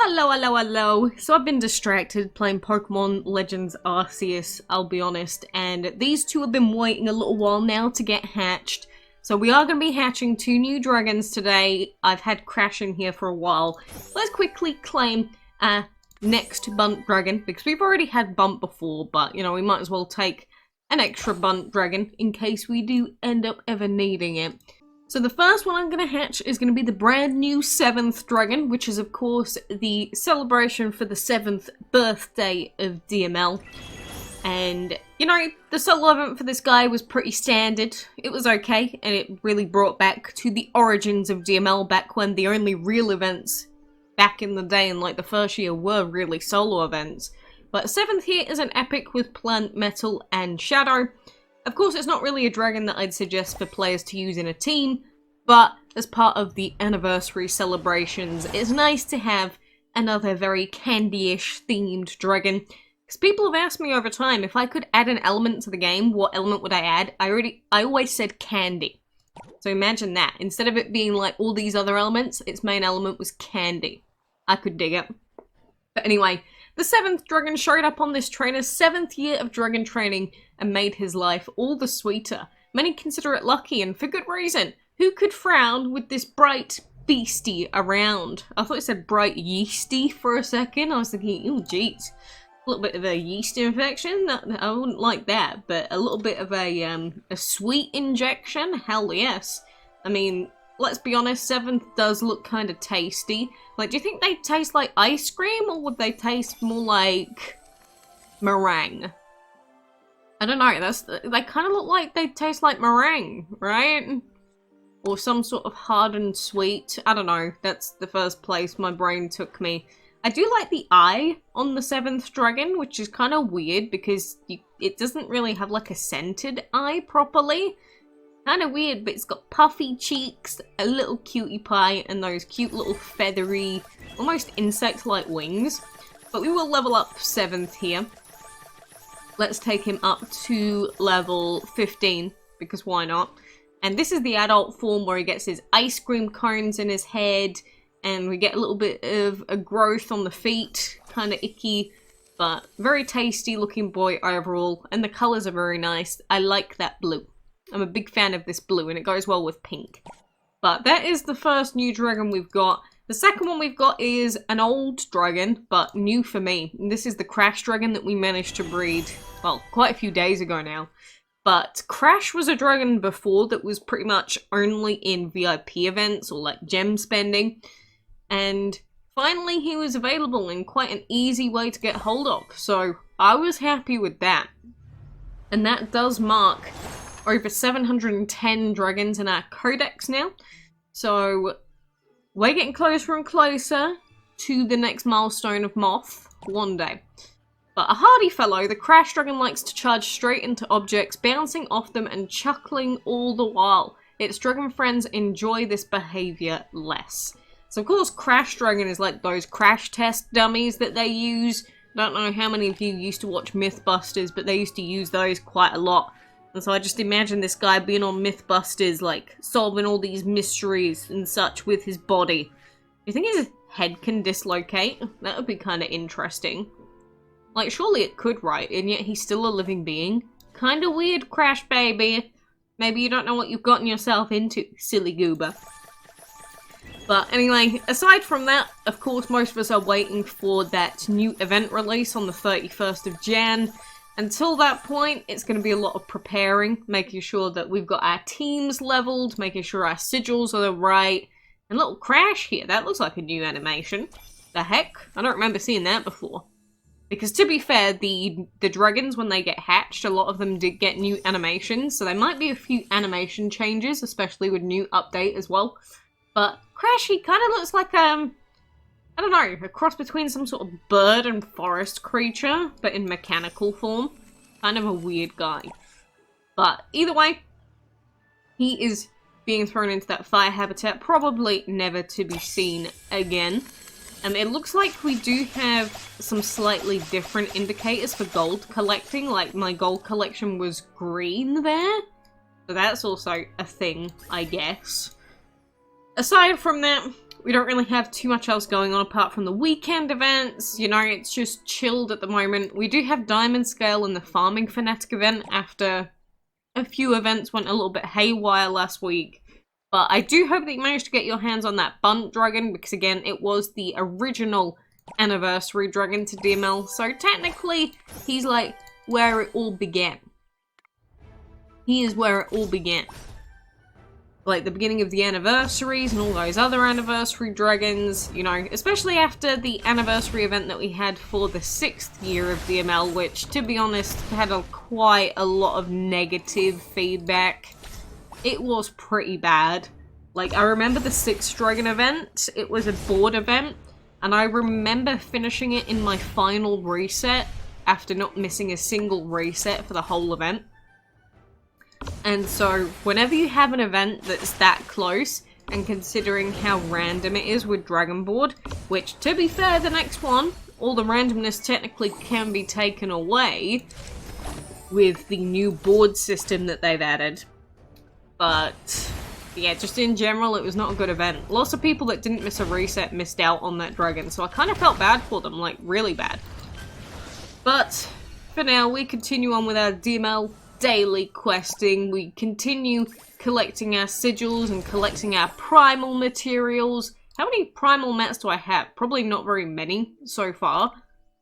Hello. So I've been distracted playing Pokemon Legends Arceus, I'll be honest, and these two have been waiting a little while now to get hatched. So we are going to be hatching 2 new dragons today. I've had Crash in here for a while. Let's quickly claim our next Bundt dragon, because we've already had Bundt before, but, you know, we might as well take an extra Bundt dragon in case we do end up ever needing it. So the first one I'm going to hatch is going to be the brand new 7th dragon, which is of course the celebration for the 7th birthday of DML. And, you know, the solo event for this guy was pretty standard. It was okay, and it really brought back to the origins of DML back when the only real events back in the day in like the first year were really solo events. But 7th here is an epic with plant, metal, and shadow. Of course, it's not really a dragon that I'd suggest for players to use in a team, but as part of the anniversary celebrations, it's nice to have another very candy-ish themed dragon. Because people have asked me over time, if I could add an element to the game, what element would I add? I always said candy. So imagine that. Instead of it being like all these other elements, its main element was candy. I could dig it. But anyway, the 7th dragon showed up on this trainer's 7th year of dragon training and made his life all the sweeter. Many consider it lucky, and for good reason. Who could frown with this bright beastie around? I thought it said bright yeasty for a second. I was thinking, oh geez, a little bit of a yeast infection? I wouldn't like that, but a little bit of a sweet injection? Hell yes. I mean, let's be honest, 7th does look kind of tasty. Like, do you think they taste like ice cream, or would they taste more like meringue? I don't know, they kind of look like they taste like meringue, right? Or some sort of hardened sweet. I don't know, that's the first place my brain took me. I do like the eye on the 7th dragon, which is kind of weird because it doesn't really have like a scented eye properly. Kind of weird, but it's got puffy cheeks, a little cutie pie, and those cute little feathery, almost insect-like wings. But we will level up 7th here. Let's take him up to level 15, because why not? And this is the adult form where he gets his ice cream cones in his head, and we get a little bit of a growth on the feet, kind of icky, but very tasty looking boy overall, and the colours are very nice. I like that blue. I'm a big fan of this blue, and it goes well with pink. But that is the first new dragon we've got. The second one we've got is an old dragon, but new for me. And this is the Crash dragon that we managed to breed, well, quite a few days ago now. But Crash was a dragon before that was pretty much only in VIP events or like gem spending. And finally he was available in quite an easy way to get hold of. So I was happy with that. And that does mark over 710 dragons in our codex now. So we're getting closer and closer to the next milestone of Moth one day. But a hardy fellow, the Crash dragon likes to charge straight into objects, bouncing off them and chuckling all the while. Its dragon friends enjoy this behavior less. So of course Crash dragon is like those crash test dummies that they use. Don't know how many of you used to watch Mythbusters, but they used to use those quite a lot. And so I just imagine this guy being on Mythbusters, like, solving all these mysteries and such with his body. You think his head can dislocate? That would be kind of interesting. Like, surely it could, right? And yet he's still a living being. Kind of weird, Crash baby. Maybe you don't know what you've gotten yourself into, silly goober. But anyway, aside from that, of course, most of us are waiting for that new event release on the 31st of Jan. Until that point, it's going to be a lot of preparing, making sure that we've got our teams leveled, making sure our sigils are right. And little Crash here, that looks like a new animation. The heck? I don't remember seeing that before. Because to be fair, the dragons, when they get hatched, a lot of them did get new animations, so there might be a few animation changes, especially with new update as well. But Crash, he kind of looks like, I don't know, a cross between some sort of bird and forest creature, but in mechanical form. Kind of a weird guy. But either way, he is being thrown into that fire habitat, probably never to be seen again. It looks like we do have some slightly different indicators for gold collecting, like my gold collection was green there. So that's also a thing, I guess. Aside from that, We don't really have too much else going on apart from the weekend events. You know, it's just chilled at the moment. We do have Diamond Scale and the Farming Fanatic event after a few events went a little bit haywire last week. But I do hope that you managed to get your hands on that Bundt dragon, because again, it was the original anniversary dragon to DML. So technically, he's like where it all began. He is where it all began. Like the beginning of the anniversaries and all those other anniversary dragons, you know, especially after the anniversary event that we had for the 6th year of DML, which, to be honest, had quite a lot of negative feedback. It was pretty bad. Like, I remember the 6th dragon event, it was a board event, and I remember finishing it in my final reset after not missing a single reset for the whole event. And so, whenever you have an event that's that close, and considering how random it is with Dragon Board, which, to be fair, the next one, all the randomness technically can be taken away with the new board system that they've added. But, yeah, just in general, it was not a good event. Lots of people that didn't miss a reset missed out on that dragon, so I kind of felt bad for them, like, really bad. But, for now, we continue on with our DML daily questing. We continue collecting our sigils and collecting our primal materials. How many primal mats do I have? Probably not very many so far.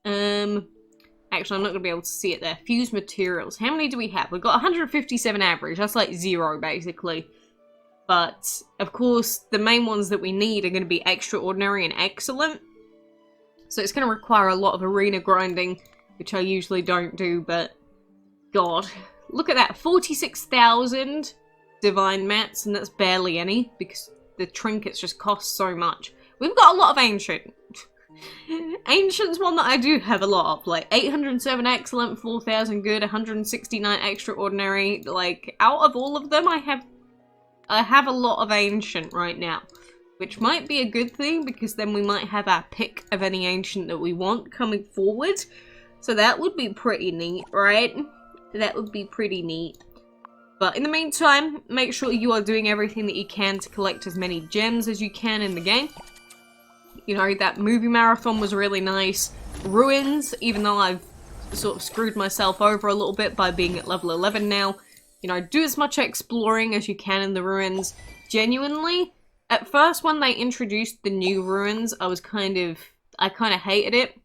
Actually, I'm not going to be able to see it there. Fused materials. How many do we have? We've got 157 average. That's like 0, basically. But, of course, the main ones that we need are going to be extraordinary and excellent. So it's going to require a lot of arena grinding, which I usually don't do, but God. Look at that, 46,000 divine mats, and that's barely any, because the trinkets just cost so much. We've got a lot of ancient. Ancient's one that I do have a lot of, like 807 excellent, 4,000 good, 169 extraordinary. Like, out of all of them, I have a lot of ancient right now, which might be a good thing, because then we might have our pick of any ancient that we want coming forward. So that would be pretty neat, right? That would be pretty neat. But in the meantime, make sure you are doing everything that you can to collect as many gems as you can in the game. You know, that movie marathon was really nice. Ruins, even though I've sort of screwed myself over a little bit by being at level 11 now. You know, do as much exploring as you can in the ruins. Genuinely, at first when they introduced the new ruins, I kind of hated it.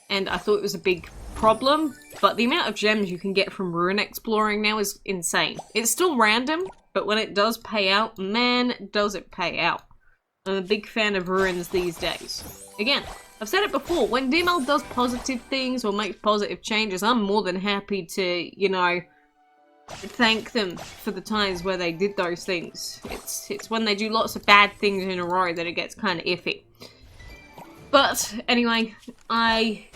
And I thought it was a big problem. But the amount of gems you can get from ruin exploring now is insane. It's still random, but when it does pay out, man, does it pay out. I'm a big fan of ruins these days. Again, I've said it before, when DML does positive things or makes positive changes, I'm more than happy to, you know, thank them for the times where they did those things. It's when they do lots of bad things in a row that it gets kind of iffy. But anyway, I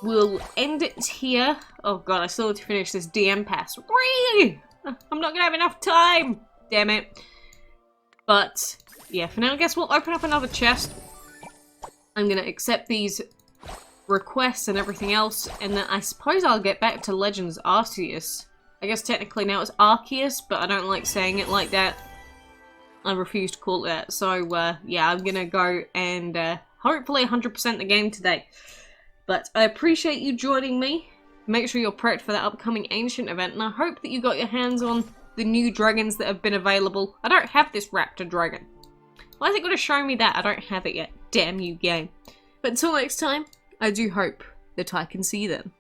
will end it here. Oh god, I still have to finish this DM pass. Whee! I'm not gonna have enough time! Damn it. But yeah, for now, I guess we'll open up another chest. I'm gonna accept these requests and everything else, and then I suppose I'll get back to Legends Arceus. I guess technically now it's Arceus, but I don't like saying it like that. I refuse to call it that. So, yeah, I'm gonna go and hopefully 100% the game today. But I appreciate you joining me. Make sure you're prepped for that upcoming Ancient event, and I hope that you got your hands on the new dragons that have been available. I don't have this Raptor dragon. Why is it going to show me that? I don't have it yet. Damn you, game. But until next time, I do hope that I can see you then.